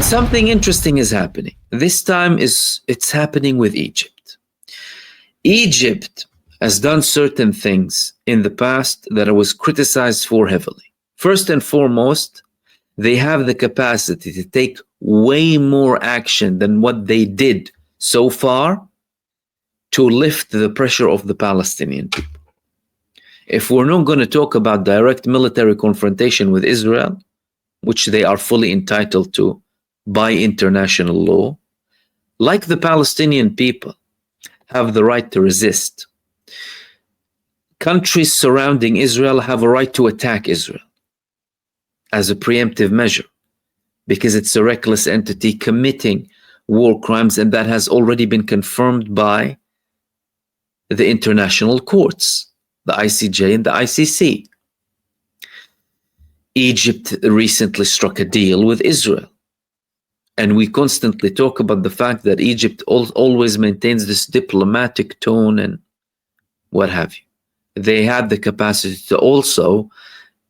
And something interesting is happening. This time it's happening with Egypt. Egypt has done certain things in the past that I was criticized for heavily. First and foremost, they have the capacity to take way more action than what they did so far to lift the pressure of the Palestinian people. If we're not going to talk about direct military confrontation with Israel, which they are fully entitled to by international law, like the Palestinian people have the right to resist. Countries surrounding Israel have a right to attack Israel as a preemptive measure because it's a reckless entity committing war crimes, and that has already been confirmed by the international courts, the ICJ and the ICC. Egypt recently struck a deal with Israel. And we constantly talk about the fact that Egypt always maintains this diplomatic tone and what have you. They had the capacity to also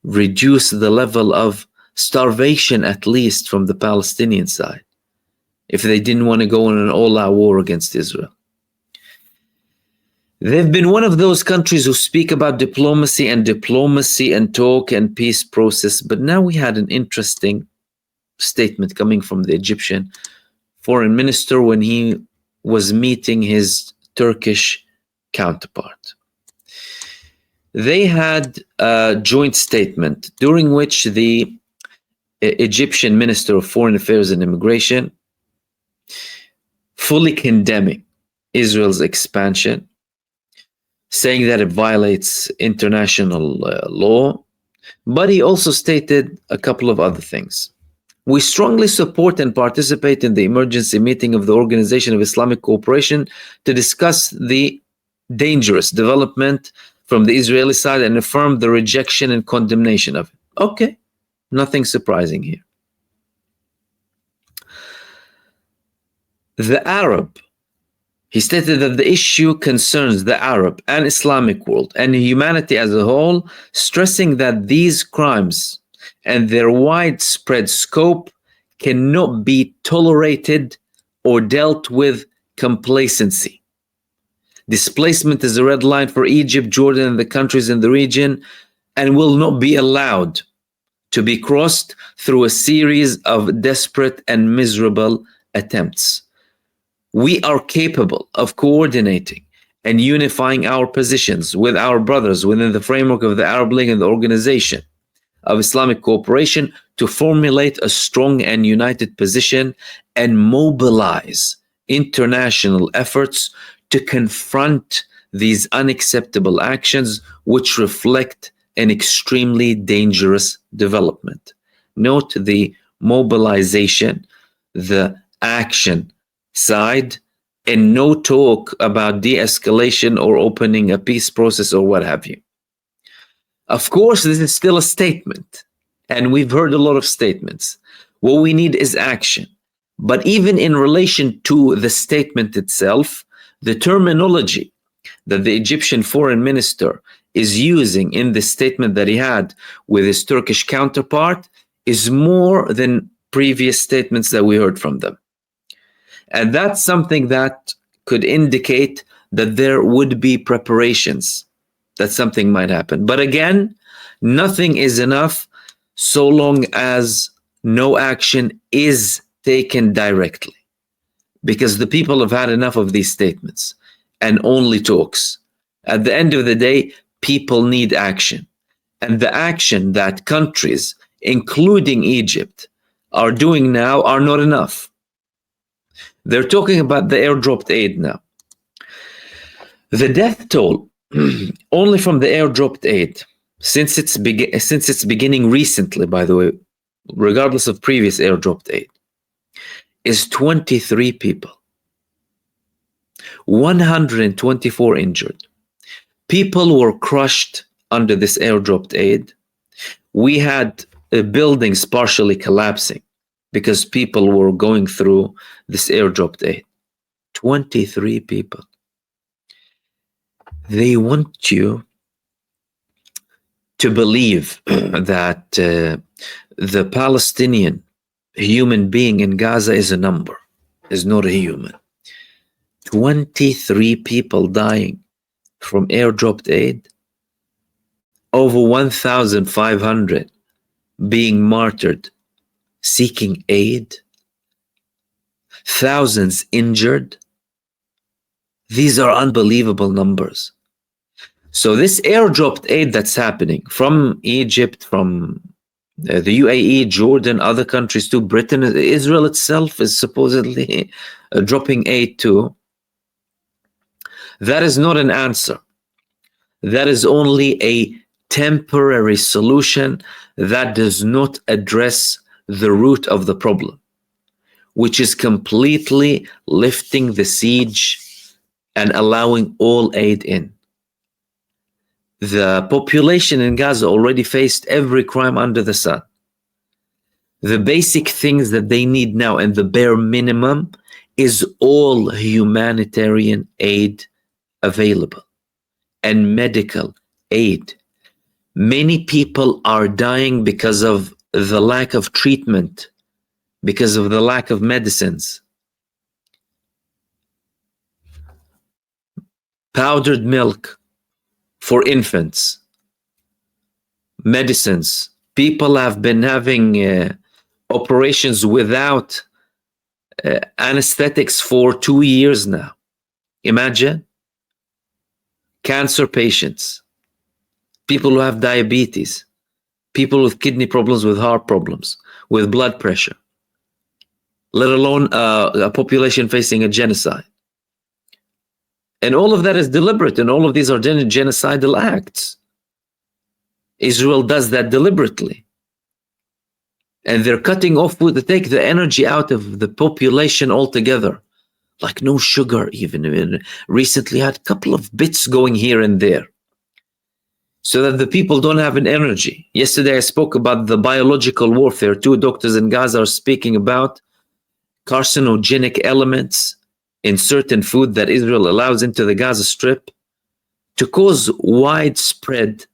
reduce the level of starvation, at least from the Palestinian side, if they didn't want to go on an all-out war against Israel. They've been one of those countries who speak about diplomacy and talk and peace process. But now we had an interesting statement coming from the Egyptian foreign minister when he was meeting his Turkish counterpart. They had a joint statement during which the Egyptian Minister of Foreign Affairs and Immigration fully condemning Israel's expansion, saying that it violates international law, but he also stated a couple of other things. We strongly support and participate in the emergency meeting of the Organization of Islamic Cooperation to discuss the dangerous development from the Israeli side and affirm the rejection and condemnation of it. Okay, nothing surprising here. The Arab, he stated that the issue concerns the Arab and Islamic world and humanity as a whole, stressing that these crimes and their widespread scope cannot be tolerated or dealt with complacency. Displacement is a red line for Egypt, Jordan, and the countries in the region, and will not be allowed to be crossed through a series of desperate and miserable attempts. We are capable of coordinating and unifying our positions with our brothers within the framework of the Arab League and the Organization of Islamic Cooperation to formulate a strong and united position and mobilize international efforts to confront these unacceptable actions which reflect an extremely dangerous development. Note the mobilization, the action side, and no talk about de-escalation or opening a peace process or what have you. Of course, this is still a statement, and we've heard a lot of statements. What we need is action. But even in relation to the statement itself, the terminology that the Egyptian foreign minister is using in the statement that he had with his Turkish counterpart is more than previous statements that we heard from them. And that's something that could indicate that there would be preparations that something might happen. But again, nothing is enough so long as no action is taken directly, because the people have had enough of these statements and only talks. At the end of the day, people need action. And the action that countries, including Egypt, are doing now are not enough. They're talking about the airdropped aid now. The death toll only from the airdropped aid, since its beginning recently, by the way, regardless of previous airdropped aid, is 23 people. 124 injured. People were crushed under this airdropped aid. We had buildings partially collapsing because people were going through this airdropped aid. 23 people. They want you to believe that the Palestinian human being in Gaza is a number, is not a human. 23 people dying from airdropped aid, over 1,500 being martyred seeking aid, thousands injured. These are unbelievable numbers. So this airdropped aid that's happening from Egypt, from the UAE, Jordan, other countries too, Britain, Israel itself is supposedly dropping aid too. That is not an answer. That is only a temporary solution that does not address the root of the problem, which is completely lifting the siege and allowing all aid in. The population in Gaza already faced every crime under the sun. The basic things that they need now, and the bare minimum, is all humanitarian aid available and medical aid. Many people are dying because of the lack of treatment, because of the lack of medicines. Powdered milk for infants, medicines. People have been having operations without anesthetics for 2 years now. Imagine. Cancer patients, people who have diabetes, people with kidney problems, with heart problems, with blood pressure, let alone a population facing a genocide. And all of that is deliberate, and all of these are genocidal acts. Israel does that deliberately. And they're cutting off food to take the energy out of the population altogether. Like no sugar even. Recently had a couple of bits going here and there, so that the people don't have an energy. Yesterday I spoke about the biological warfare. 2 doctors in Gaza are speaking about carcinogenic elements in certain food that Israel allows into the Gaza Strip to cause widespread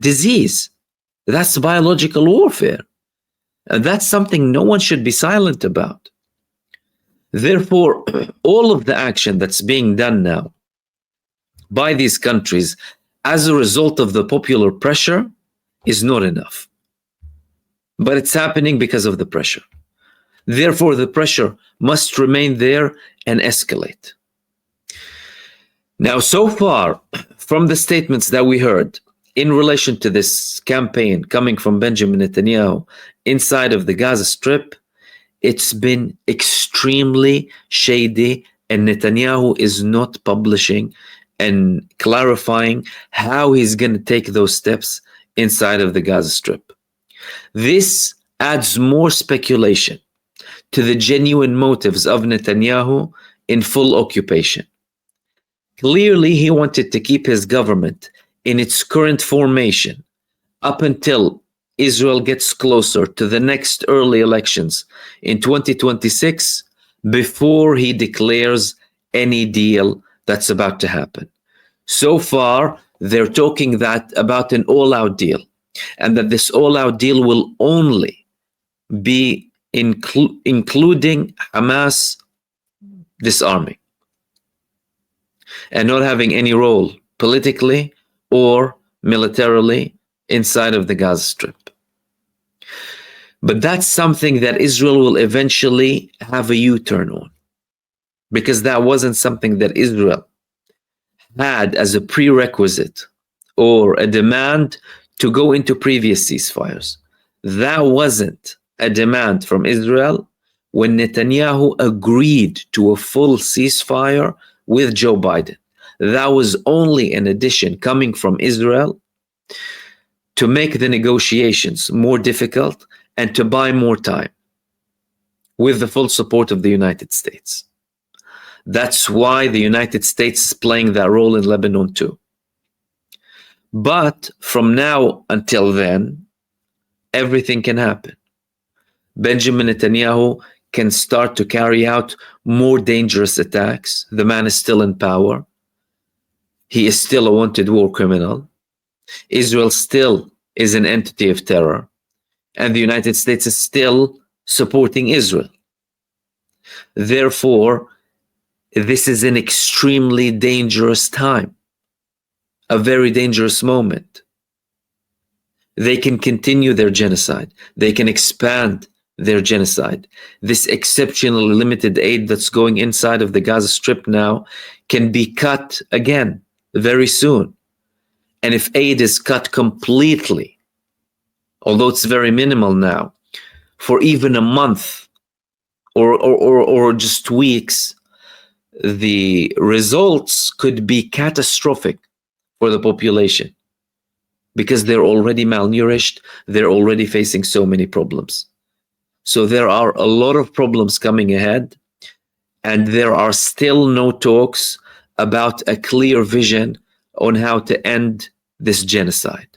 disease. That's biological warfare. And that's something no one should be silent about. Therefore, all of the action that's being done now by these countries as a result of the popular pressure is not enough. But it's happening because of the pressure. Therefore, the pressure must remain there and escalate. Now, so far, from the statements that we heard in relation to this campaign coming from Benjamin Netanyahu inside of the Gaza Strip, it's been extremely shady, and Netanyahu is not publishing and clarifying how he's going to take those steps inside of the Gaza Strip. This adds more speculation to the genuine motives of Netanyahu in full occupation. Clearly, he wanted to keep his government in its current formation up until Israel gets closer to the next early elections in 2026 before he declares any deal that's about to happen. So far, they're talking that about an all-out deal, and that this all-out deal will only be including Hamas disarming and not having any role politically or militarily inside of the Gaza Strip. But that's something that Israel will eventually have a U-turn on, because that wasn't something that Israel had as a prerequisite or a demand to go into previous ceasefires. That wasn't a demand from Israel when Netanyahu agreed to a full ceasefire with Joe Biden. That was only an addition coming from Israel to make the negotiations more difficult and to buy more time with the full support of the United States. That's why the United States is playing that role in Lebanon too. But from now until then, everything can happen. Benjamin Netanyahu can start to carry out more dangerous attacks. The man is still in power. He is still a wanted war criminal. Israel still is an entity of terror. And the United States is still supporting Israel. Therefore, this is an extremely dangerous time, a very dangerous moment. They can continue their genocide. They can expand their genocide. This exceptionally limited aid that's going inside of the Gaza Strip now can be cut again very soon. And if aid is cut completely, although it's very minimal now, for even a month or just weeks, the results could be catastrophic for the population because they're already malnourished. They're already facing so many problems. So there are a lot of problems coming ahead, and there are still no talks about a clear vision on how to end this genocide.